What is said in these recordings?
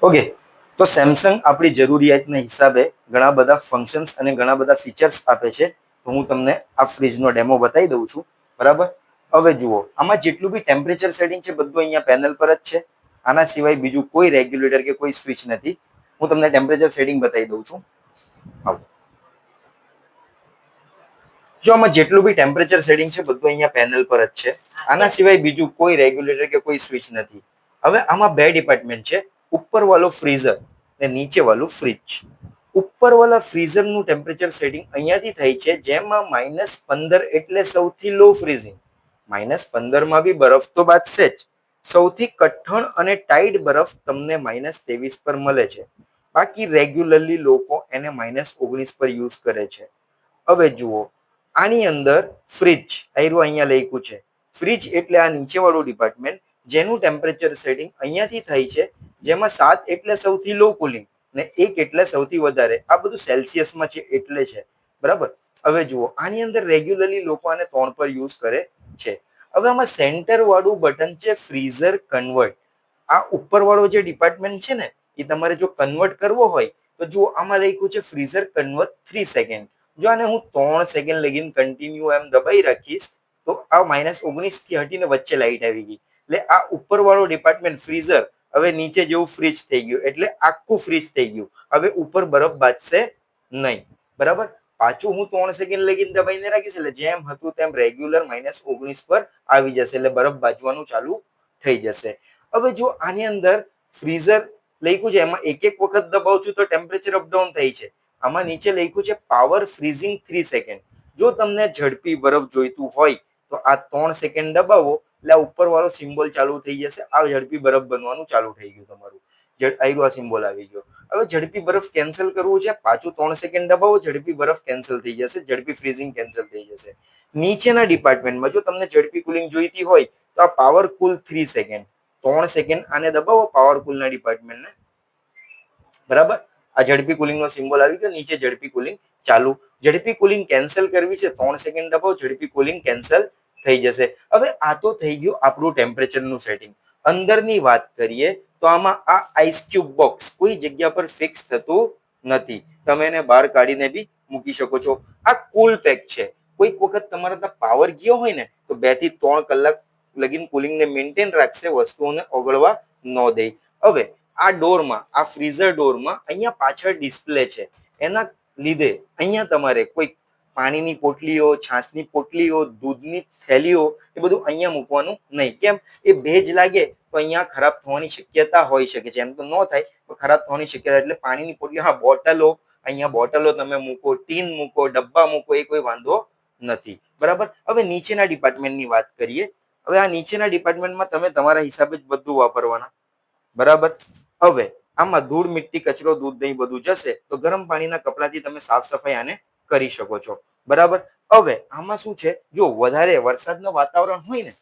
Okay, તો Samsung આપણી જરૂરિયાતના હિસાબે ઘણા બધા ફંક્શન્સ અને ઘણા બધા ફીચર્સ આપે છે. તો હું તમને આ ફ્રીજનો ડેમો બતાવી દઉં છું. બરાબર, હવે જુઓ, આમાં જેટલું બી ટેમ્પરેચર સેટિંગ છે બધું અહીંયા પેનલ પર જ છે. આના સિવાય બીજું કોઈ રેગ્યુલેટર કે કોઈ સ્વિચ નથી. હું તમને ટેમ્પરેચર સેટિંગ બતાવી દઉં છું. જો આમાં જેટલું બી ટેમ્પરેચર સેટિંગ છે બધું અહીંયા પેનલ પર જ છે. આના સિવાય બીજું કોઈ રેગ્યુલેટર કે કોઈ સ્વિચ નથી. હવે આમાં બે ડિપાર્ટમેન્ટ છે, ઉપર વાળો ફ્રીઝર ને નીચે વાળું ફ્રીજ. ઉપર વાળા ફ્રીઝરનું ટેમ્પરેચર સેટિંગ અહીંયાથી થાય છે, જેમાં -15 એટલે સૌથી લો ફ્રીઝિંગ. -15 માં બી બરફ તો બાજશે જ. સૌથી કઠણ અને ટાઈટ બરફ તમને -23 પર મળે છે. બાકી રેગ્યુલરલી લોકો એને -19 પર યુઝ કરે છે. હવે જુઓ, આની અંદર ફ્રીજ અહીંયા લખ્યું છે. ફ્રીજ એટલે આ નીચે વાળું ડિપાર્ટમેન્ટ, જેનું ટેમ્પરેચર સેટિંગ અહીંયાથી થાય છે, જેમાં 7 એટલે સૌથી લો કુલિંગ ને 1 એટલે સૌથી વધારે. આ બધું સેલ્સિયસમાં છે એટલે છે. બરાબર, હવે જુઓ, આની અંદર રેગ્યુલરલી લોકો આને 3 પર યુઝ કરે છે. હવે આમાં સેન્ટર વાળું બટન છે ફ્રીઝર કન્વર્ટ. આ ઉપર વાળો જે ડિપાર્ટમેન્ટ છે ને, એ તમારે જો કન્વર્ટ કરવો હોય તો જુઓ, આમાં લખ્યું છે ફ્રીઝર કન્વર્ટ 3 સેકન્ડ. જો આને હું 3 સેકન્ડ લગીને કન્ટિન્યુ એમ દબાઈ રાખીશ તો આ -19 થી હટીને વચ્ચે લાઈટ આવી ગઈ. એટલે આ ઉપર વાળો ડિપાર્ટમેન્ટ ફ્રીઝર હવે નીચે જેવું ફ્રીજ થઈ ગયું, એટલે આખું ફ્રીજ થઈ ગયું. હવે ઉપર બરફ બાજશે નહીં. બરાબર, પાછું હું 3 સેકન્ડ લગીને દબાઈને રાખીશ એટલે જેમ હતું તેમ રેગ્યુલર -19 પર આવી જશે, એટલે બરફ બાજવાનું ચાલુ થઈ જશે. હવે જો આની અંદર ફ્રીઝર લખ્યું છે, એમાં એક એક વખત દબાવું છું તો ટેમ્પરેચર અપડાઉન થાય છે. આમાં નીચે લખ્યું છે પાવર ફ્રીઝિંગ 3 સેકન્ડ. જો તમને ઝડપી બરફ જોઈતું હોય તો આ 3 સેકન્ડ દબાવો એટલે આ ઉપર વાળો સિમ્બોલ ચાલુ થઈ જશે. આ ઝડપી બરફ બનવાનું ચાલુ થઈ ગયું તમારું. આ સિમ્બોલ આવી ગયો. હવે ઝડપી બરફ કેન્સલ કરવું છે, પાછું 3 સેકન્ડ દબાવો, ઝડપી બરફ કેન્સલ થઈ જશે, ઝડપી ફ્રીઝિંગ કેન્સલ થઈ જશે. નીચેના ડિપાર્ટમેન્ટમાં જો તમને ઝડપી કુલિંગ જોઈતી હોય તો આ પાવર કુલ 3 સેકન્ડ. 3 સેકન્ડ આને દબાવો પાવર કુલના ડિપાર્ટમેન્ટને. બરાબર, આ ઝડપી કુલિંગ નો સિમ્બોલ આવી ગયો. નીચે ઝડપી કુલિંગ ચાલુ. ઝડપી કુલિંગ કેન્સલ કરવી છે, 3 સેકન્ડ દબાવો, ઝડપી કુલિંગ કેન્સલ થઈ જશે. હવે આ તો થઈ ગયું આપણું ટેમ્પરેચરનું સેટિંગ. અંદરની વાત કરીએ તો આમાં આ આઈસ ક્યુબ બોક્સ કોઈ જગ્યા પર ફિક્સ થતું નથી. તમે એને બહાર કાઢીને બી મૂકી શકો છો. આ કુલ પેક છે. કોઈક વખત તમારા ત્યાં પાવર ગયો હોય ને તો 2 થી 3 કલાક લગીન કુલિંગને મેન્ટેન રાખશે, વસ્તુઓને ઓગળવા ન દે. હવે આ ડોરમાં, આ ફ્રીઝર ડોરમાં અહીંયા પાછળ ડિસ્પ્લે છે. એના લીધે અહીંયા તમારે કોઈ પાણીની પોટલીઓ, છાસની પોટલીઓ, દૂધની થેલીઓ એ બધું અહીંયા મૂકવાનું નહીં. કેમ? એ ભેજ લાગે તો અહીંયા ખરાબ થવાની શક્યતા હોઈ શકે છે. એમ તો ન થાય પણ ખરાબ થવાની શક્યતા. એટલે પાણીની પોટલી, હા બોટલો, અહીંયા બોટલો તમે મૂકો, ટીન મૂકો, ડબ્બા મૂકો, એ કોઈ વાંધો નથી. બરાબર, હવે નીચેના ડિપાર્ટમેન્ટની વાત કરીએ. હવે આ નીચેના ડિપાર્ટમેન્ટમાં તમે તમારા હિસાબે જ બધું વાપરવાના. બરાબર, હવે આમાં ધૂળ, મિટ્ટી, કચરો, દૂધ, દહીં બધું જશે તો ગરમ પાણીના કપડાથી તમે સાફ સફાઈ આને કરી શકો છો. બરાબર, હવે આમાં શું છે, જો વધારે વરસાદનું વાતાવરણ હોય ને,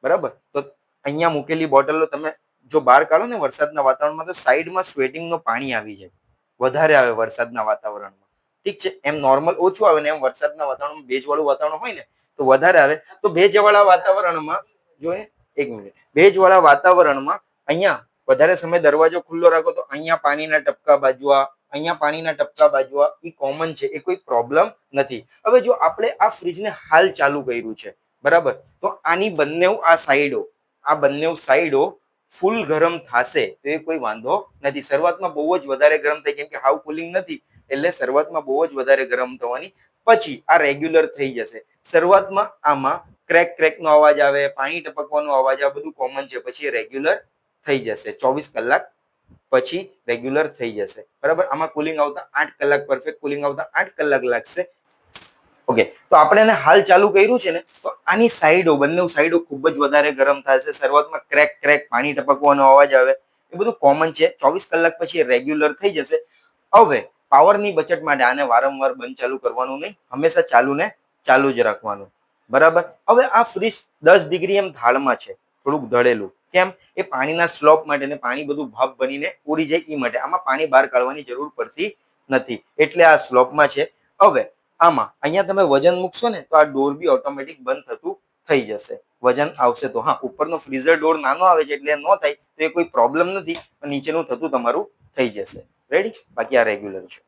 બરાબર, તો અહીંયા મૂકેલી બોટલો તમે જો બહાર કાઢો ને વરસાદના વાતાવરણમાં તો સાઈડમાં સ્વેટિંગનું પાણી આવી જાય. વધારે આવે વરસાદના વાતાવરણમાં. ઠીક છે, એમ નોર્મલ ઓછું આવે ને એમ વરસાદના વાતાવરણમાં ભેજવાળું વાતાવરણ હોય ને તો વધારે આવે. તો ભેજવાળા વાતાવરણમાં જોઈએ, એક મિનિટ, ભેજવાળા વાતાવરણમાં અહીંયા વધારે સમય દરવાજો ખુલ્લો રાખો તો અહીંયા પાણીના ટપકા બાજવા, અહીંયા પાણીના ટપકા બાજવા, એ કોમન છે, એ કોઈ પ્રોબ્લેમ નથી. હવે જો આપણે આ ફ્રીજને હાલ ચાલુ કર્યું છે, બરાબર, તો આની બંને સાઈડો ફૂલ ગરમ થશે તો એ કોઈ વાંધો નથી. શરૂઆતમાં બહુ જ વધારે ગરમ થાય, કેમ કે હાવ કુલિંગ નથી એટલે શરૂઆતમાં બહુ જ વધારે ગરમ થવાની. પછી આ રેગ્યુલર થઈ જશે. શરૂઆતમાં આમાં ક્રેક ક્રેક નો અવાજ આવે, પાણી ટપકવાનો અવાજ આવે, બધું કોમન છે. પછી રેગ્યુલર થઈ જશે. 24 કલાક પછી રેગ્યુલર થઈ જશે. બરાબર, આમાં કુલિંગ આવતા 8 કલાક, પરફેક્ટ કુલિંગ આવતા 8 કલાક લાગશે. ઓકે, તો આપણે એને હાલ ચાલુ કર્યું છે ને, તો આની સાઈડો, બંને સાઈડો ખૂબ જ વધારે ગરમ થશે. શરૂઆતમાં ક્રેક ક્રેક પાણી ટપકવાનો અવાજ આવે, એ બધું કોમન છે. 24 કલાક પછી રેગ્યુલર થઈ જશે. હવે પાવરની બચત માટે આને વારંવાર બંધ ચાલુ કરવાનું નહીં, હંમેશા ચાલુ ને ચાલુ જ રાખવાનું. બરાબર, હવે આ ફ્રીજ 10 ડિગ્રી એમ થાળમાં છે, થોડુંક ધળેલું. કેમ? એ પાણીના સ્લોપ માટે ને પાણી બધું ભાપ બનીને ઉડી જાય એ માટે. આમાં પાણી બહાર કાઢવાની જરૂર પડતી નથી, એટલે આ સ્લોપમાં છે. હવે આમાં અહીંયા તમે વજન મૂકશો ને તો આ ડોર બી ઓટોમેટિક બંધ થતું થઈ જશે. વજન આવશે તો. હા, ઉપરનો ફ્રીઝર ડોર નાનો આવે છે એટલે ન થાય તો એ કોઈ પ્રોબ્લેમ નથી, પણ નીચેનું થતું તમારું થઈ જશે. રેડી? બાકી આ રેગ્યુલર છે.